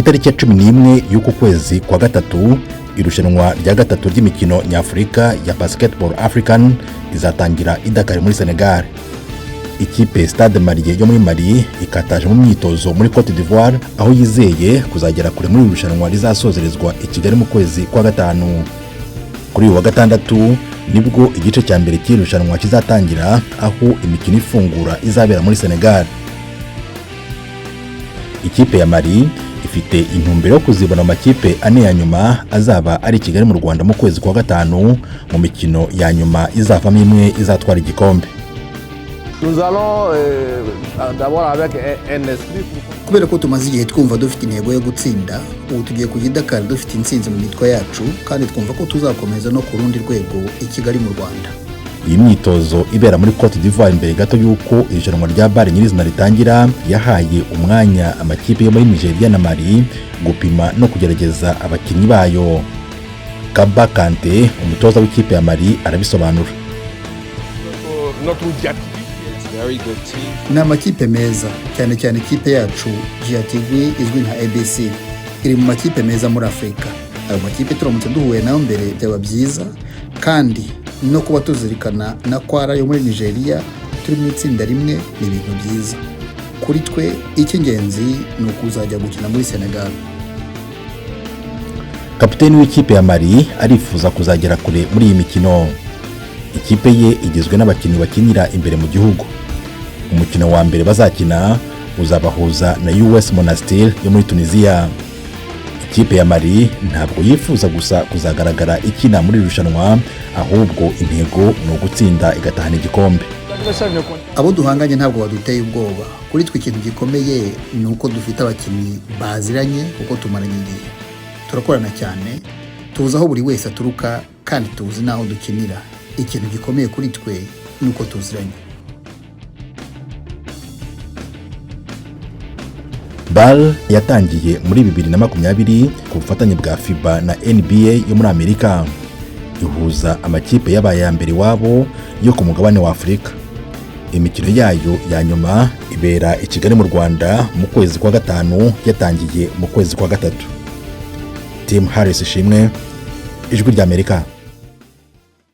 itariki ya 11 y'uko kwezi kwa gatatu, irushanwa rya gatatu ry'imikino Nyafurika ya Basketball African rizatangira i Dakar muri Senegali. Ikipe Stade Malien yo muri Mali ikataje mu myitozo muri Kotedivwari, aho yizeye kuzagera kure muri irushanwa rizasozerezwa i Kigali mu kwezi kwa gatanu. Kuri uyu wa gatandatu nibwo igice cya mbere cy'irushanwa kizatangira, aho imikino ifungura izabera muri Senegali. Ikipe ya Mali ifite intumbero yo kuzibona amakipe ane ya nyuma azaba ari Kigali mu Rwanda mu kwezi kwa gatanu, mu mikino ya nyuma izavamo imwe izatwara igikombe. Nous allons d'abord avec un esprit. Kubera ko tumaze igihe twumva dufite intego yo gutsinda, ubu tugiye kujya Dakar dufite intsinzi mu mitwe yacu, kandi twumva ko tuzakomeza no ku rundi rwego i Kigali mu Rwanda. Iyi myitozo ibera muri Kotedivwari mbere gato y'uko irushanwa rya BAL nyirizina ritangira, yahaye umwanya amakipe yo muri Nigeria na Mali gupima no kugerageza abakinnyi bayo. Kaba Kante, umutoza w'ikipe ya Mali, arabisobanura. Ni amakipe meza, cyane cyane ikipe yacu Yiteguye izwi nka ABC, iri mu makipe meza muri Afurika. Ayo makipe turamutse duhuye nayo mbere byaba byiza, kandi no kuba tuzirikana na Kwara yo muri Nigeria turi mu itsinda rimwe ni ibintu byiza. Kuri twe icy'ingenzi ni ukuzajya gukina muri Senegal. Kapiteni w'ikipe ya Mali arifuza kuzagera kure muri iyi mikino. Ikipe ye igizwe n'abakinnyi bakinira imbere mu gihugu. Umukino wa mbere bazakina uzabahuza na US Monastir yo muri Tunisia. Ikipe ya Mali ntabwo yifuza gusa kuzagaragara ikina muri irushanwa, ahubwo intego ni ugutsinda igatahana igikombe. Abo duhanganye ntabwo baduteye ubwoba. Kuri twe ikintu gikomeye ni uko dufite abakinnyi baziranye, kuko tumaranye igihe. Turakorana cyane, tuzi aho buri wese aturuka, kandi tuzi n'aho dukinira. Ikintu gikomeye kuri twe ni uko tuziranye. BAL yatangiye muri 2020 ku bufatanye bwa FIBA na NBA yo muri Amerika. Ihuza amakipe yabaye ya mbere wabo yo ku mugabane wa Afurika. Imikino yayo ya nyuma ibera i Kigali mu Rwanda mu kwezi kwa gatanu, yatangiye mu kwezi kwa gatatu. Team Harris Shimwe, Ijwi ry'Amerika.